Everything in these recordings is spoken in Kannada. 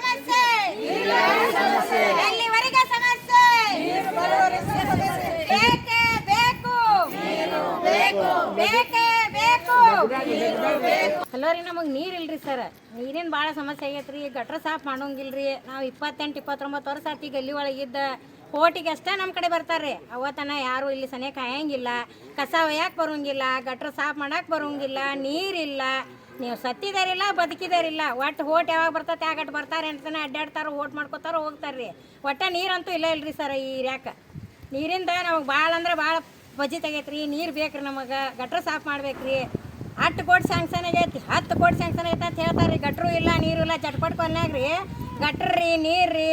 ಸಮಸ್ಯೆ ಎಲ್ಲಿವರೆಗೆ ಸಮಸ್ಯೆ ಬೇಕೇ ಬೇಕು ಬೇಕೇ ಬೇಕು. ಹಲೋ ರೀ, ನಮಗೆ ನೀರು ಇಲ್ರಿ ಸರ್. ನೀರಿನ ಭಾಳ ಸಮಸ್ಯೆ ಆಗೈತ್ರಿ. ಗಟ್ರ ಸಾಫ್ ಮಾಡೋಂಗಿಲ್ರಿ. ನಾವು 28-29 ವರ್ಷ ಆತಿ ಗಲ್ಲಿ ಒಳಗಿದ್ದ. ಹೋಟಿಗೆ ಅಷ್ಟೇ ನಮ್ಮ ಕಡೆ ಬರ್ತಾರೆ. ಅವತ್ತನ ಯಾರು ಇಲ್ಲಿ ಸನೇ ಕಾಯಂಗಿಲ್ಲ, ಕಸ ಒಯ್ಯಕ್ಕೆ ಬರೋಂಗಿಲ್ಲ, ಗಟ್ರ ಸಾಫ್ ಮಾಡಕ್ಕೆ ಬರೋಂಗಿಲ್ಲ, ನೀರಿಲ್ಲ. ನೀವು ಸತ್ತಿದಾರಿಲ್ಲ ಬದುಕಿದಾರಿಲ್ಲ. ಒಟ್ಟು ಹೋಟ್ ಯಾವಾಗ ಬರ್ತೈತೆ ಯಾಗಟ್ಟು ಬರ್ತಾರೆ ಅಂತನ ಅಡ್ಡಾಡ್ತಾರೆ, ಓಟ್ ಮಾಡ್ಕೋತಾರ ಹೋಗ್ತಾರೆ ರೀ. ಒಟ್ಟು ನೀರಂತೂ ಇಲ್ಲ ಇಲ್ರಿ ಸರ್ ಈ ಏರಿಯಾಕ. ನೀರಿಂದ ನಮಗೆ ಭಾಳ ಅಂದ್ರೆ ಭಾಳ ಬಜೆಟ್ ಆಗೈತೆ ರೀ. ನೀರು ಬೇಕು ರೀ ನಮಗೆ. ಗಟ್ರ ಸಾಫ್ ಮಾಡ್ಬೇಕು ರೀ. 8 ಕೋಟಿ ಸ್ಯಾಂಕ್ಷನ್ ಆಗೈತಿ, 10 ಕೋಟಿ ಸ್ಯಾಂಕ್ಷನ್ ಐತೆ ಅಂತ ಹೇಳ್ತಾರೆ ರೀ. ಗಟ್ರು ಇಲ್ಲ ನೀರು ಇಲ್ಲ. ಚಟ್ಪಟ್ ಕೊನ್ಯಾಗ ರೀ ಗಟ್ರ ರೀ, ನೀರು ರೀ,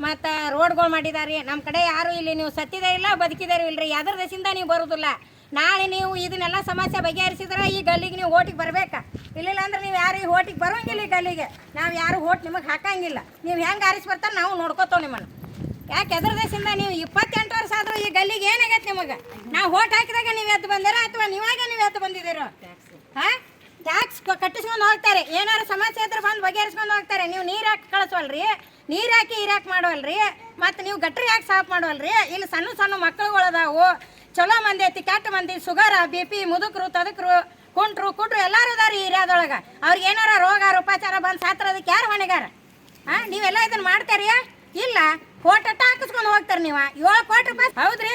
ಮತ್ತು ರೋಡ್ಗಳು ಮಾಡಿದಾರೆ ರೀ. ನಮ್ಮ ಕಡೆ ಯಾರು ಇಲ್ಲಿ ನೀವು ಸತ್ತಿದಾರಿಲ್ಲ ಬದುಕಿದಾರು ಇಲ್ರಿ. ಯಾವ್ದ್ರ ದೇಶದಿಂದ ನೀವು ಬರೋದಿಲ್ಲ. ನಾಳೆ ನೀವು ಇದನ್ನೆಲ್ಲ ಸಮಸ್ಯೆ ಬಗೆಹರಿಸಿದ್ರೆ ಈ ಗಲ್ಲಿಗೆ ನೀವು ಓಟಿಗೆ ಬರ್ಬೇಕಾ? ಇಲ್ಲಿಲ್ಲ ಅಂದ್ರೆ ನೀವು ಯಾರು ಈ ಓಟಿಗೆ ಬರೋಂಗಿಲ್ಲ. ಈ ಗಲ್ಲಿಗೆ ನಾವು ಯಾರು ಓಟ್ ನಿಮಗೆ ಹಾಕಂಗಿಲ್ಲ. ನೀವು ಹೆಂಗೆ ಆರಿಸಿ ಬರ್ತಾರೆ ನಾವು ನೋಡ್ಕೋತೇವೆ ನಿಮ್ಮನ್ನು. ಯಾಕೆ ಎದ್ರ ದೇಶದಿಂದ ನೀವು 28 ವರ್ಷ ಆದರೂ ಈ ಗಲ್ಲಿಗೆ ಏನಾಗೈತೆ ನಿಮಗೆ? ನಾವು ಓಟ್ ಹಾಕಿದಾಗ ನೀವು ಎದ್ದು ಬಂದಿರ ಅಥವಾ ನೀವಾಗ ನೀವು ಎದ್ದು ಬಂದಿದ್ದೀರೋ? ಹಾಂ, ಟ್ಯಾಕ್ಸ್ ಕಟ್ಟಿಸ್ಕೊಂಡು ಹೋಗ್ತಾರೆ. ಏನಾರು ಸಮಸ್ಯೆ ಇದ್ರೆ ಬಂದು ಬಗೆಹರಿಸ್ಕೊಂಡು ಹೋಗ್ತಾರೆ. ನೀವು ನೀರು ಹಾಕಿ ಕಳಿಸೋಲ್ರಿ, ನೀರು ಹಾಕಿ ಇರಾಕ್ ಮಾಡೋಲ್ರಿ, ಮತ್ತು ನೀವು ಗಟ್ರಿ ಯಾಕೆ ಸಾಫ್ ಮಾಡೋಲ್ರಿ? ಇಲ್ಲಿ ಸಣ್ಣ ಸಣ್ಣ ಮಕ್ಕಳುಗಳದಾವು, ಚಲೋ ಮಂದಿ ಐತಿ, ಕೆಟ್ಟ ಮಂದಿ, ಶುಗರ, BP, ಮುದುಕರು, ತದಕರು, ಕುಂಟ್ರು ಎಲ್ಲರೂ ಅದಾರ ಈ ಏರಿಯಾದೊಳಗೆ. ಅವ್ರಿಗೆ ಏನಾರ ರೋಗ ಉಪಚಾರ ಬಂದು ಸಾತ್ರ ಅದಕ್ಕೆ ಯಾರು ಹೊಣೆಗಾರ? ಹಾಂ, ನೀವೆಲ್ಲ ಇದನ್ನು ಮಾಡ್ತಾರಿ? ಇಲ್ಲ, ಫೋಟೋ ಹಾಕಿಸ್ಕೊಂಡು ಹೋಗ್ತಾರೆ ನೀವು. 7 ಕೋಟಿ ರೂಪಾಯಿ ಹೌದ್ರಿ.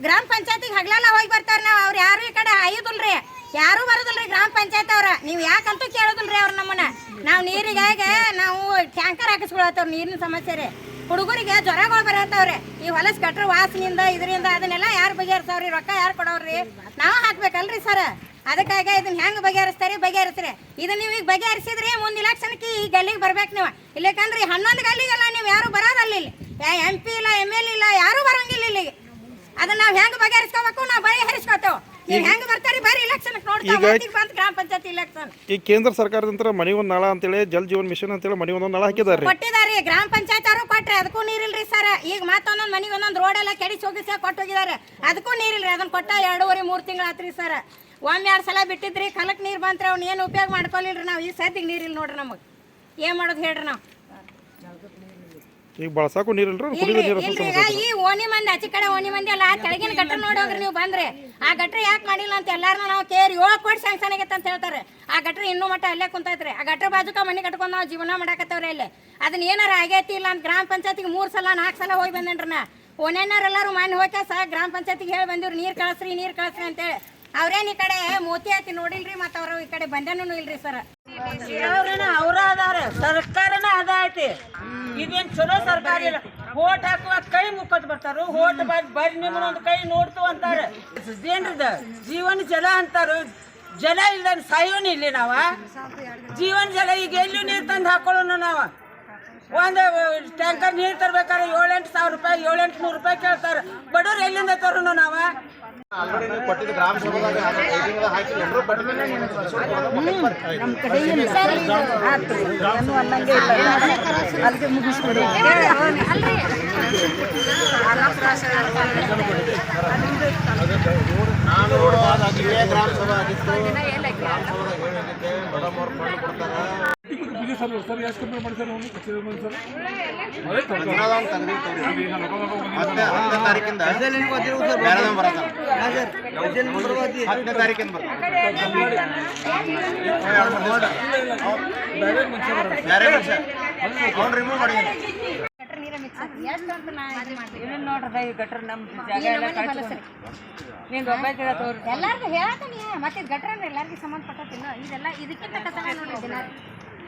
ಗ್ರಾಮ ಪಂಚಾಯತಿಗೆ ಹಗಲೆಲ್ಲ ಹೋಗಿ ಬರ್ತಾರೆ. ನಾವು ಅವ್ರು ಯಾರು ಈ ಕಡೆ ಐದುಲ್ರಿ, ಯಾರೂ ಬರೋದಿಲ್ರಿ ಗ್ರಾಮ ಪಂಚಾಯತ್ ಅವ್ರ. ನೀವು ಯಾಕಂತೂ ಕೇಳೋದಿಲ್ರಿ ಅವ್ರು ನಮ್ಮನ್ನ. ನಾವು ನೀರಿಗಾಗಿ ನಾವು ಟ್ಯಾಂಕರ್ ಹಾಕಿಸ್ಕೊಳತ್ತವ್ರು. ನೀರಿನ ಸಮಸ್ಯೆ ರೀ. ಹುಡುಗರಿಗೆ ಜ್ವರಗಳು ಬರತ್ತವ್ರಿ. ಈ ಹೊಲಸ್ ಗಟ್ರ ವಾಸನಿಂದ ಇದರಿಂದ ಅದನ್ನೆಲ್ಲ ಯಾರು ಬಗೆಹರಿಸವ್ರಿ? ರೊಕ್ಕ ಯಾರು ಕೊಡೋವ್ರಿ? ನಾವು ಹಾಕ್ಬೇಕಲ್ರಿ ಸರ್. ಅದಕ್ಕಾಗಿ ಇದನ್ನ ಹೆಂಗೆ ಬಗೆಹರಿಸ್ರಿ. ಇದನ್ನ ನೀವು ಈಗ ಬಗೆಹರಿಸಿದ್ರಿ ಮುಂದೆ ಇಲೆಕ್ಷನ್ಗೆ ಈ ಗಲ್ಲಿಗೆ ಬರ್ಬೇಕು ನೀವು. ಇಲ್ಲಕಂದ್ರೆ 11 ಗಲ್ಲಿಗೆಲ್ಲ ನೀವು ಯಾರು ಬರೋದಲ್ಲ. ಇಲ್ಲಿ MP ಇಲ್ಲ, MLA ಇಲ್ಲ, ಯಾರು ಬರೋಂಗಿಲ್ಲ ಇಲ್ಲಿಗೆ. ಅದನ್ನ ನಾವು ಹೆಂಗೆ ಬಗೆಹರಿಸ್ಕೋಬೇಕು? ನಾವು ಬಗೆಹರಿಸ್ಕೋತೇವೆ. ನೀವು ಹೆಂಗೆ ಬರ್ತಾರೆ ಬರ್ರಿ ಇಲೆಕ್ಷನ್ ನೋಡ್ತೀವಿ. ಬಂದು ಗ್ರಾಮ ಪಂಚಾಯತ್ ಇಲೆಕ್ಷನ್ ಈ ಕೇಂದ್ರ ಸರ್ಕಾರದಂತರ ಮನಿ ಒಂದು ನಾಳ ಅಂತೇಳಿ ಜಲ್ ಜೀವನ್ ಮಿಷನ್ ಅಂತೇಳಿ ಮನಿ ಒಂದೊಂದು ನಾಳ ಹಾಕಿದ್ದಾರೆ. ಕೊಟ್ಟಿದ್ದಾರೆ ಗ್ರಾಮ ಪಂಚಾಯತ್ ಅವರು ಕೊಟ್ರೆ ಅದಕ್ಕೂ ನೀರಿಲ್ರಿ ಸರ್. ಈಗ ಮತ್ತೊಂದೊಂದು ಮನಿಗೆ ಒಂದೊಂದು ರೋಡ್ ಎಲ್ಲ ಕೆಡಿಸಿ ಹೋಗಿಸಿ ಕೊಟ್ಟು ಹೋಗಿದ್ದಾರೆ. ಅದಕ್ಕೂ ನೀರಿಲ್ರಿ. ಅದನ್ನ ಕೊಟ್ಟ 2.5-3 ತಿಂಗಳು ಆತ್ರಿ ಸರ್. 1-2 ಸಲ ಬಿಟ್ಟಿದ್ರಿ, ಕಲಕ್ ನೀರು ಬಂತ್ರಿ. ಅವ್ನು ಏನು ಉಪಯೋಗ ಮಾಡ್ಕೊಲಿಲ್ರಿ. ನಾವು ಈ ಸದ್ಯಕ್ಕೆ ನೀರಿಲ್ಲ ನೋಡ್ರಿ. ನಮಗೆ ಏನು ಮಾಡೋದು ಹೇಳ್ರಿ? ನಾವು ಈಗ ಬಳಸಾಕು ನೀರಿಲ್ರಿ. ಈಗ ಈ ಓಣಿ ಮಂದಿ ಆಚೆ ಕಡೆ ಓಣಿ ಮಂದಿ ಅಲ್ಲ ಕೆಳಗಿನ ಗಟ್ರ ನೋಡೋಗ್ರಿ ನೀವು ಬಂದ್ರೆ. ಆ ಗಟ್ರ ಯಾಕೆ ಮಾಡಿಲ್ಲ ಅಂತ ಎಲ್ಲಾರನ್ನ ನಾವು ಕೇರಿ 7 ಕೋಟಿ ಸ್ಯಾಂಕ್ಷನ್ ಆಗೈತೆ ಅಂತ ಹೇಳ್ತಾರೆ. ಆ ಗಟ್ರ ಇನ್ನೂ ಮಟ್ಟ ಅಲ್ಲೇ ಕುಂತೈತ್ರಿ. ಆ ಗಟ್ರ ಬಾಜುಕ ಮನೆ ಕಟ್ಕೊಂಡು ನಾವು ಜೀವನ ಮಾಡಾಕತ್ತವ್ರಿ. ಅಲ್ಲಿ ಅದನ್ನ ಏನಾರ ಆಗೈತಿ ಇಲ್ಲ ಅಂತ ಗ್ರಾಮ ಪಂಚಾಯತಿಗೆ 3 ಸಲ 4 ಸಲ ಹೋಗಿ ಬಂದೇನ್ರಿ. ನಾ ಓಣ್ಯನಾರೆಲ್ಲರೂ ಮನೆ ಹೋಗಿ ಗ್ರಾಮ ಪಂಚಾಯತಿಗೆ ಹೇಳಿ ಬಂದಿವ್ರಿ ನೀರು ಕಳಿಸ್ರಿ ಅಂತೇಳಿ. ಅವ್ರೇನು ಈ ಕಡೆ ಮೋತಿ ಆತಿ ನೋಡಿಲ್ರಿ, ಮತ್ತು ಅವರು ಈ ಕಡೆ ಬಂದೇನೂ ಇಲ್ರಿ ಸರ್. ಅವ್ರ ಅದಾರ, ಸರ್ಕಾರನ ಅದ ಐತಿ. ಇದೇನ್ ಚಲೋ ಸರ್ಕಾರ ಇಲ್ಲ. ಹೋಟ್ ಹಾಕುವ ಕೈ ಮುಕ್ಕತ್ ಬರ್ತಾರ. ಹೋಟ್ ಬರ್ರಿ ನಿಮ್ಮನ್ನ ಒಂದು ಕೈ ನೋಡ್ತು ಅಂತಾರ. ಏನ್ರದ ಜೀವನ ಜಲ ಅಂತಾರ. ಜಲ ಇಲ್ದ ಸಾಯೋನ್ ಇಲ್ಲಿ ನಾವ. ಜೀವನ ಜಲ ಈಗ ಎಲ್ಲೂ ನೀರು ತಂದು ಹಾಕೊಳ್ಳೋಣ. ನಾವು ಒಂದು ಟ್ಯಾಂಕರ್ ನೀರು ತರ್ಬೇಕಾದ್ರೆ 7-8 ಸಾವಿರ ರೂಪಾಯಿ, 700-800 ರೂಪಾಯಿ ಕೇಳ್ತಾರೆ. ಬಡವ್ರು ಎಲ್ಲಿಂದ ತರೋಣ ನಾವ? ಸರ್ ಎಷ್ಟು ಕಂಪ್ಲೇಂಟ್ ಮಾಡಿ ಸರ್? ಎಲ್ಲಾರ್ಗು ಹೇಳ್ತೀನಿ. ಮತ್ತೆ ಗಟ್ರ ಅಂದ್ರೆ ಎಲ್ಲರಿಗೂ ಸಂಬಂಧಪಟ್ಟಿಲ್ಲ. ಇದೆಲ್ಲ ಇದಕ್ಕಿಂತ ಕಸಡ ನೋಡ್ರಿ. ದಿನ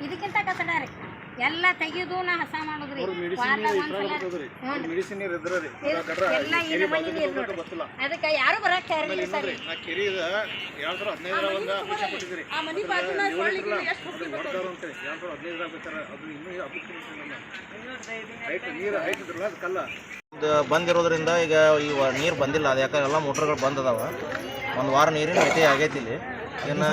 ಇದಕ್ಕಿಂತ ಕಸಡ ರೀ. ಎಲ್ಲ ತೆಗಿಯೋದು ನಾ ಹಸ ಮಾಡೋದ್ರಿ. ಅದಕ್ಕೆ ಯಾರು ಬರಕ್ ತಯಾರಿಲ್ಲ ಸರ್. ಬಂದಿರೋದ್ರಿಂದ ಈಗ ಈ ನೀರು ಬಂದಿಲ್ಲ. ಅದು ಯಾಕಂದ್ರೆ ಎಲ್ಲ ಮೋಟ್ರ್ಗಳು ಬಂದ್ ಅದಾವ. 1 ವಾರ ನೀರಿನ ವ್ಯತ್ಯಯ ಆಗೈತಿ ಇಲ್ಲಿ. ಇನ್ನು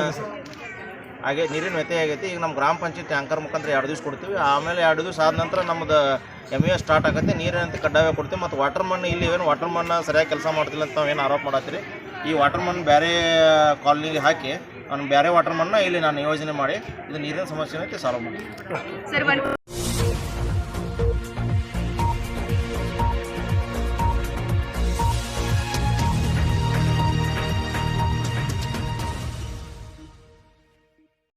ನೀರಿನ ವ್ಯತ್ಯಯ ಆಗೈತಿ. ಈಗ ನಮ್ಮ ಗ್ರಾಮ ಪಂಚಾಯತ್ ಟ್ಯಾಂಕರ್ ಮುಖಾಂತರ 2 ದಿವಸ ಕೊಡ್ತೀವಿ. ಆಮೇಲೆ 2 ದಿವಸ ಆದ ನಂತರ ನಮ್ಮದು MUS ಸ್ಟಾರ್ಟ್ ಆಗುತ್ತೆ. ನೀರಿನಂತ ಕಡ್ಡಾಯ ಕೊಡ್ತೀವಿ. ಮತ್ತು ವಾಟರ್ ಮಣ್ಣು ಇಲ್ಲಿ ಏನು ವಾಟರ್ ಮಣ್ಣು ಸರಿಯಾಗಿ ಕೆಲಸ ಮಾಡ್ತಿಲ್ಲ ಅಂತ ನಾವೇನು ಆರೋಪ ಮಾಡತ್ತೀರಿ. ಈ ವಾಟರ್ ಮಣ್ಣು ಬೇರೆ ಕಾಲನಿಗೆ ಹಾಕಿ ಅವ್ನು ಬೇರೆ ವಾಟರ್ ಮಣ್ಣು ಇಲ್ಲಿ ನಾನು ಯೋಜನೆ ಮಾಡಿ ಇದು ನೀರಿನ ಸಮಸ್ಯೆ ಸಾಲ್ವ್ ಮಾಡಿ.